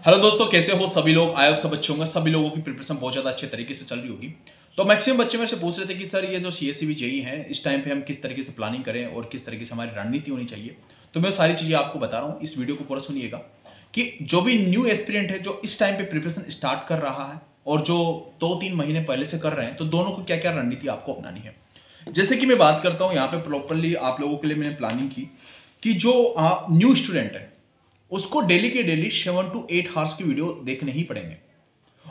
Hello दोस्तों, कैसे हो सभी लोग। आए सब अच्छे होंगे। सभी लोगों की प्रिपरेशन बहुत ज़्यादा अच्छे तरीके से चल रही होगी। तो मैक्सिमम बच्चे मेरे से पूछ रहे थे कि सर ये जो सीएससीबी जेई है इस टाइम पे हम किस तरीके से प्लानिंग करें और किस तरीके से हमारी रणनीति होनी चाहिए। तो मैं सारी चीज़ें आपको बता रहा हूँ, इस वीडियो को पूरा सुनिएगा कि जो भी न्यू एस्पिरेंट है जो इस टाइम पे प्रिपरेशन स्टार्ट कर रहा है और जो 2-3 महीने पहले से कर रहे हैं, तो दोनों को क्या क्या रणनीति आपको अपनानी है। जैसे कि मैं बात करता हूँ यहाँ पे प्रॉपरली आप लोगों के लिए मैंने प्लानिंग की कि जो न्यू स्टूडेंट है उसको डेली के डेली 7 to 8 आवर्स की वीडियो देखने ही पड़ेंगे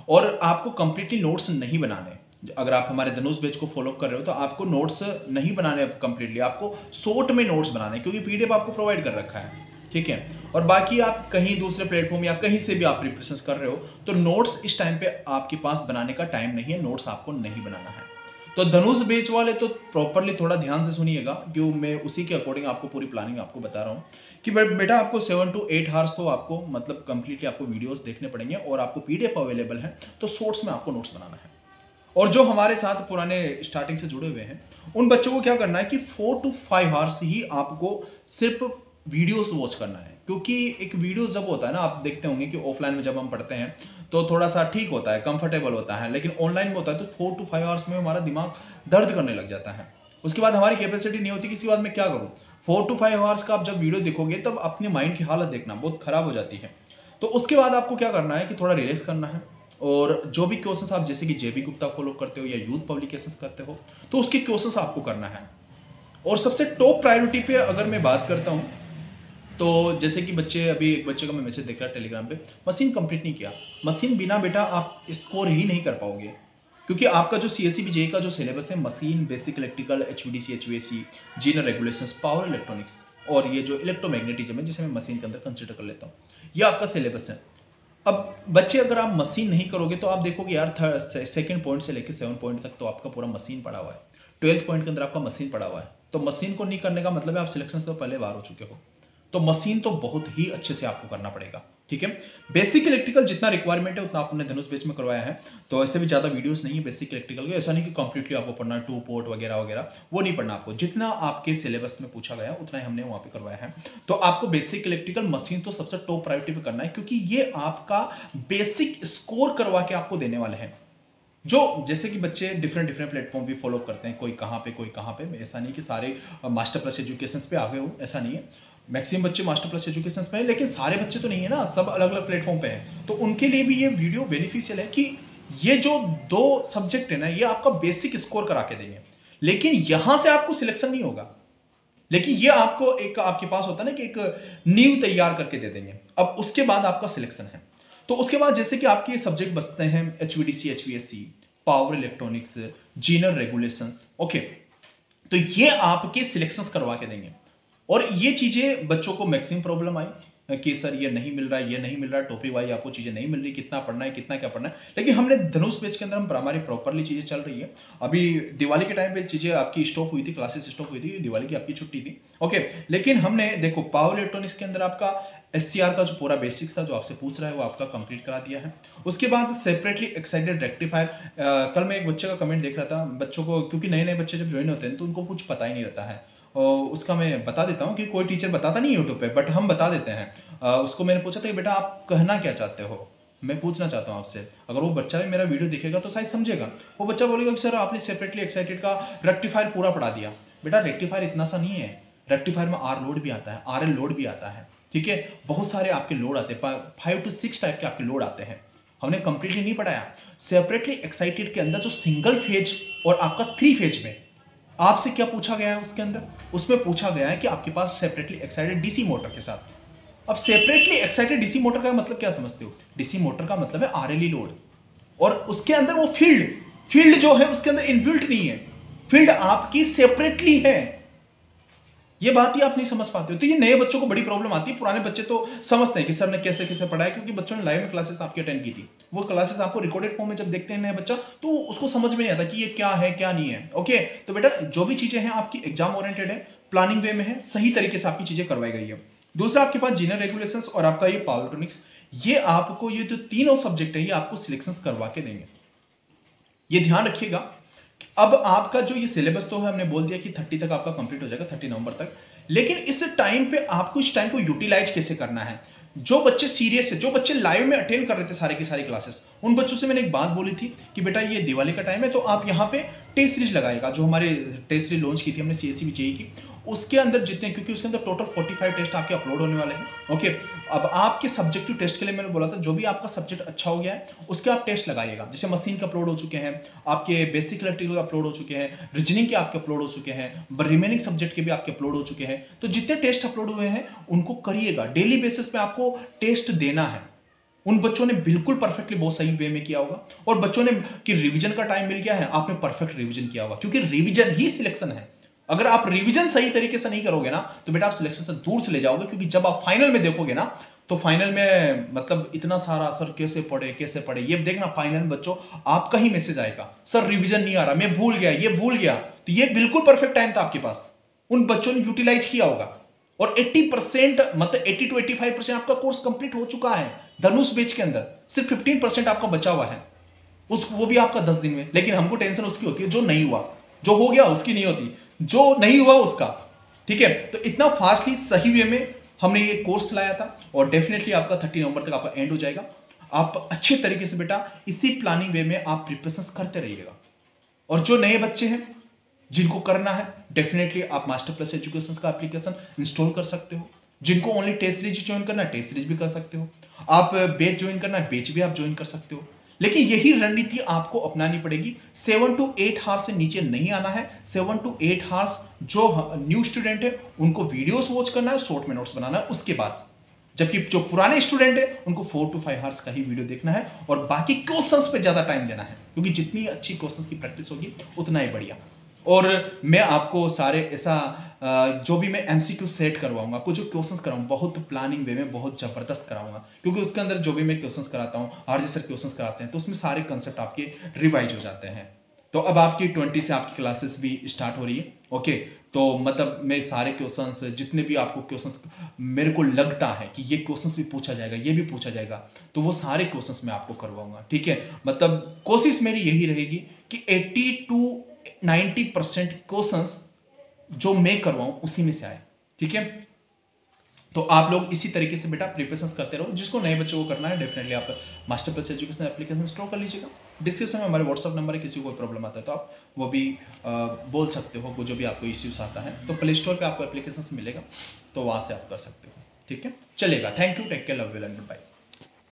और आपको कंप्लीटली नोट्स नहीं बनाने। अगर आप हमारे धनुष बैच को फॉलो कर रहे हो तो आपको नोट्स नहीं बनाने कंप्लीटली, आपको शॉर्ट में नोट्स बनाने, क्योंकि पीडीएफ आपको प्रोवाइड कर रखा है, ठीक है। और बाकी आप कहीं दूसरे प्लेटफॉर्म या कहीं से भी आप प्रिपरेशन कर रहे हो तो नोट्स इस टाइम पे आपके पास बनाने का टाइम नहीं है, नोट्स आपको नहीं बनाना है। तो धनुष बेच वाले तो प्रॉपरली थोड़ा ध्यान से सुनिएगा, क्योंकि मैं उसी के अकॉर्डिंग आपको पूरी प्लानिंग आपको बता रहा हूँ कि बेटा आपको 7 to 8 आवर्स तो आपको मतलब कंप्लीटली आपको वीडियोस देखने पड़ेंगे और आपको पीडीएफ अवेलेबल है, तो शॉर्ट्स में आपको नोट्स बनाना है। और जो हमारे साथ पुराने स्टार्टिंग से जुड़े हुए हैं उन बच्चों को क्या करना है कि 4 to 5 आवर्स ही आपको सिर्फ वीडियोस वॉच करना है। क्योंकि एक वीडियो जब होता है ना, आप देखते होंगे कि ऑफलाइन में जब हम पढ़ते हैं तो थोड़ा सा ठीक होता है, कंफर्टेबल होता है, लेकिन ऑनलाइन में होता है तो 4 to 5 आवर्स में हमारा दिमाग दर्द करने लग जाता है। उसके बाद हमारी कैपेसिटी नहीं होती किसी बात में क्या करूँ। 4 to 5 आवर्स का आप जब वीडियो देखोगे तब अपने माइंड की हालत देखना बहुत खराब हो जाती है। तो उसके बाद आपको क्या करना है कि थोड़ा रिलैक्स करना है और जो भी क्वेश्चंस आप जैसे कि जेबी गुप्ता फॉलो करते हो या यूथ पब्लिकेशंस करते हो तो उसके क्वेश्चंस आपको करना है। और सबसे टॉप प्रायोरिटी पे अगर मैं बात करता हूँ तो जैसे कि बच्चे, अभी एक बच्चे का मैं मैसेज देख रहा टेलीग्राम पे, मशीन कंप्लीट नहीं किया। मशीन बिना बेटा आप स्कोर ही नहीं कर पाओगे, क्योंकि आपका जो सीएससीबी जेई का जो सिलेबस है machine, basic electrical, HVDC, HVAC, Zener regulations, power electronics और ये जो इलेक्ट्रोमैग्नेटिज्म है जिसे मैं मशीन के अंदर कंसिडर कर लेता हूँ, ये आपका सिलेबस है। अब बच्चे अगर आप मशीन नहीं करोगे तो आप देखोगे यार सेकंड पॉइंट से लेकर 7 पॉइंट तक तो आपका पूरा मशीन पड़ा हुआ है, 12th पॉइंट के अंदर आपका मशीन पड़ा हुआ है। तो मशीन को नहीं करने का मतलब है आप सिलेक्शन से तो पहले बाहर हो चुके हो। तो मशीन तो बहुत ही अच्छे से आपको करना पड़ेगा, ठीक है। बेसिक इलेक्ट्रिकल जितना रिक्वायरमेंट है उतना आपने धनुष बेच में करवाया है, तो ऐसे भी ज़्यादा वीडियोस नहीं है बेसिक इलेक्ट्रिकल के। ऐसा नहीं कि कंप्लीटली आपको पढ़ना है 2 पोर्ट वगैरह वगैरह, वो नहीं पढ़ना आपको। जितना आपके सिलेबस में पूछा गया उतना ही हमने वहाँ पे करवाया है। तो आपको बेसिक इलेक्ट्रिकल मशीन तो सबसे टॉप प्रायोरिटी पे करना है, क्योंकि ये आपका बेसिक स्कोर करवा के आपको देने वाले हैं। जो जैसे कि बच्चे डिफरेंट प्लेटफॉर्म भी फॉलो करते हैं, कोई कहाँ पे कोई कहाँ पे, ऐसा नहीं कि सारे मास्टर प्लस एजुकेशन पे आ गए हो, ऐसा नहीं है। मैक्सिमम बच्चे मास्टर प्लस एजुकेशन पे हैं, लेकिन सारे बच्चे तो नहीं है ना, सब अलग अलग प्लेटफॉर्म पे हैं। तो उनके लिए भी ये वीडियो बेनिफिशियल है कि ये जो 2 सब्जेक्ट है ना ये आपका बेसिक स्कोर करा के देंगे, लेकिन यहां से आपको सिलेक्शन नहीं होगा, लेकिन ये आपको एक आपके पास होता है ना कि एक नींव तैयार करके दे देंगे। अब उसके बाद आपका सिलेक्शन है। तो उसके बाद जैसे कि आपके सब्जेक्ट बचते हैं HVDC, HVSC, power electronics, Zener regulations, okay. तो ये आपके सिलेक्शंस करवा के देंगे। और ये चीजें बच्चों को मैक्सिमम प्रॉब्लम आई कि सर ये नहीं मिल रहा है, ये नहीं मिल रहा है, टॉपिक वाइज आपको चीजें नहीं मिल रही, कितना पढ़ना है, कितना क्या पढ़ना है। लेकिन हमने धनुष बैच के अंदर हम हमारी प्रॉपरली चीजें चल रही है। अभी दिवाली के टाइम पे चीजें आपकी स्टॉप हुई थी, क्लासेस स्टॉप हुई थी, दिवाली की आपकी छुट्टी थी, ओके। लेकिन हमने देखो पावर इलेक्ट्रॉनिक्स के अंदर आपका एससीआर का जो पूरा बेसिक्स था जो आपसे पूछ रहा है वो आपका कंप्लीट करा दिया है। उसके बाद सेपरेटली एक्साइटेड रेक्टिफायर, कल मैं एक बच्चे का कमेंट देख रहा था, बच्चों को क्योंकि नए नए बच्चे जब ज्वाइन होते हैं तो उनको कुछ पता ही नहीं रहता है। और उसका मैं बता देता हूँ कि कोई टीचर बताता नहीं यूट्यूब पे, बट हम बता देते हैं। उसको मैंने पूछा था कि बेटा आप कहना क्या चाहते हो, मैं पूछना चाहता हूँ आपसे। अगर वो बच्चा भी मेरा वीडियो देखेगा तो शायद समझेगा। वो बच्चा बोलेगा कि सर आपने सेपरेटली एक्साइटेड का रेक्टिफायर पूरा पढ़ा दिया। बेटा रेक्टिफायर इतना सा नहीं है, रेक्टिफायर में आर लोड भी आता है, आर एल लोड भी आता है, ठीक है। बहुत सारे आपके लोड आते हैं, 5 to 6 टाइप के आपके लोड आते हैं। हमने कंप्लीटली नहीं पढ़ाया। सेपरेटली एक्साइटेड के अंदर जो सिंगल फेज और आपका 3 फेज में आपसे क्या पूछा गया है उसके अंदर, उसमें पूछा गया है कि आपके पास सेपरेटली एक्साइटेड डीसी मोटर के साथ। अब सेपरेटली एक्साइटेड डीसी मोटर का मतलब क्या समझते हो? डीसी मोटर का मतलब है आरएलई लोड, और उसके अंदर वो फील्ड जो है उसके अंदर इनबिल्ट नहीं है, फील्ड आपकी सेपरेटली है। ये बात ही आप नहीं समझ पाते हो, तो ये नए बच्चों को बड़ी प्रॉब्लम आती है। पुराने बच्चे तो समझते हैं कि सर ने कैसे कैसे पढ़ाया, क्योंकि बच्चों ने लाइव में क्लासेस आपकी अटेंड की थी। वो क्लासेस आपको रिकॉर्डेड फॉर्म में जब देखते हैं नए बच्चा तो उसको समझ में नहीं आता कि ये क्या है क्या नहीं है, ओके। तो बेटा जो भी चीजें हैं आपकी एग्जाम ओरिएंटेड है, प्लानिंग वे में है, सही तरीके से आपकी चीजें करवाई गई है। दूसरा आपके पास जीनर रेगुलेशंस और आपका ये पावर इलेक्ट्रॉनिक्स, ये आपको ये जो तीनों सब्जेक्ट है ये आपको सिलेक्शन करवा के देंगे, ये ध्यान रखिएगा। अब आपका जो ये सिलेबस तो है हमने बोल दिया कि 30 तक आपका कंप्लीट हो जाएगा, 30 नवंबर तक। लेकिन इस टाइम पे आपको इस टाइम को यूटिलाइज कैसे करना है, जो बच्चे सीरियस है, जो बच्चे लाइव में अटेंड कर रहे थे सारी की सारी क्लासेस, उन बच्चों से मैंने एक बात बोली थी कि बेटा ये दिवाली का टाइम है तो आप यहाँ पे टेस्ट सीरीज लगाएगा। जो हमारे टेस्ट सीरीज लॉन्च की थी हमने सीएससी जेई की, उसके अंदर जितने, क्योंकि उसके अंदर टोटल 45 टेस्ट आपके अपलोड होने वाले हैं। ओके, अब आपके सब्जेक्टिव टेस्ट के लिए मैंने बोला था जो भी आपका सब्जेक्ट अच्छा हो गया है उसके आप टेस्ट लगाइएगा। जैसे मशीन के अपलोड हो चुके हैं, आपके बेसिक इलेक्ट्रिकल अपलोड हो चुके हैं, रीजनिंग के आपके अपलोड हो चुके हैं, रिमेनिंग सब्जेक्ट के भी आपके अपलोड हो चुके हैं। तो जितने टेस्ट अपलोड हुए हैं उनको करिएगा, डेली बेसिस पे आपको टेस्ट देना है। उन बच्चों ने बिल्कुल परफेक्टली बहुत सही वे में किया होगा, और बच्चों ने कि रिवीजन का टाइम मिल गया है, आपने परफेक्ट रिवीजन किया होगा, क्योंकि रिवीजन ही सिलेक्शन है। अगर आप रिवीजन सही तरीके से नहीं करोगे ना तो बेटा आप सिलेक्शन से दूर चले जाओगे, क्योंकि जब आप फाइनल में देखोगे ना तो फाइनल में मतलब इतना सारा सर कैसे पढ़े ये देखना, फाइनल में बच्चों आपका ही मैसेज आएगा, सर रिवीजन नहीं आ रहा, मैं भूल गया, ये भूल गया। तो ये बिल्कुल परफेक्ट टाइम था आपके पास, उन बच्चों ने यूटिलाइज किया होगा। और 80% मतलब 80 to 85% आपका कोर्स कंप्लीट हो चुका है धनुष बैच के अंदर, सिर्फ 15% आपका बचा हुआ है, वो भी आपका 10 दिन में। लेकिन हमको टेंशन उसकी होती है जो नहीं हुआ, जो हो गया उसकी नहीं होती, जो नहीं हुआ उसका। ठीक है, तो इतना फास्टली सही वे में हमने ये कोर्स लाया था, और डेफिनेटली आपका 30 नवंबर तक आपका एंड हो जाएगा। आप अच्छे तरीके से बेटा इसी प्लानिंग वे में आप प्रिपरेशन करते रहिएगा। और जो नए बच्चे हैं जिनको करना है, डेफिनेटली आप मास्टर प्लस एजुकेशन का एप्लीकेशन इंस्टॉल कर सकते हो। जिनको ओनली टेस्ट सीरीज ज्वाइन करना है टेस्ट सीरीज भी कर सकते हो, आप बैच ज्वाइन करना है बैच भी आप ज्वाइन कर सकते हो। लेकिन यही रणनीति आपको अपनानी पड़ेगी, 7 to 8 हार्स से नीचे नहीं आना है। 7 to 8 हार्स जो न्यू स्टूडेंट है उनको वीडियोस वॉच करना है, शॉर्ट में नोट्स बनाना है उसके बाद। जबकि जो पुराने स्टूडेंट है उनको 4 to 5 हार्स का ही वीडियो देखना है, और बाकी क्वेश्चंस पे ज्यादा टाइम देना है, क्योंकि जितनी अच्छी क्वेश्चंस की प्रैक्टिस होगी उतना ही बढ़िया। और मैं आपको सारे ऐसा जो भी मैं एमसीक्यू सेट करवाऊंगा, कुछ जो क्वेश्चंस कराऊंगा बहुत प्लानिंग वे में बहुत जबरदस्त कराऊंगा, क्योंकि उसके अंदर जो भी मैं क्वेश्चंस कराता हूँ, आरजे सर क्वेश्चंस कराते हैं, तो उसमें सारे कंसेप्ट आपके रिवाइज हो जाते हैं। तो अब आपकी 20 से आपकी क्लासेस भी स्टार्ट हो रही है। ओके, तो मतलब मैं सारे क्वेश्चंस जितने भी आपको क्वेश्चंस मेरे को लगता है कि ये क्वेश्चंस भी पूछा जाएगा, ये भी पूछा जाएगा, तो वो सारे क्वेश्चंस मैं आपको करवाऊंगा। ठीक है, मतलब कोशिश मेरी यही रहेगी कि 80 to 90% क्वेश्चंस जो मैं करवाऊं उसी में से आए। ठीक है, तो आप लोग इसी तरीके से बेटा प्रिपरेशन करते रहो। जिसको नए बच्चों को करना है डेफिनेटली आप master plus education application install कर लीजिएगा। डिस्क्रिप्शन में हमारे व्हाट्सअप नंबर है, किसी को कोई प्रॉब्लम आता है तो आप वो भी बोल सकते हो, वो जो भी आपको इश्यूज आता है तो प्ले स्टोर पर आपको एप्लीकेशन मिलेगा, तो वहाँ से आप कर सकते हो। ठीक है, चलेगा। Thank you, take care, love you and bye.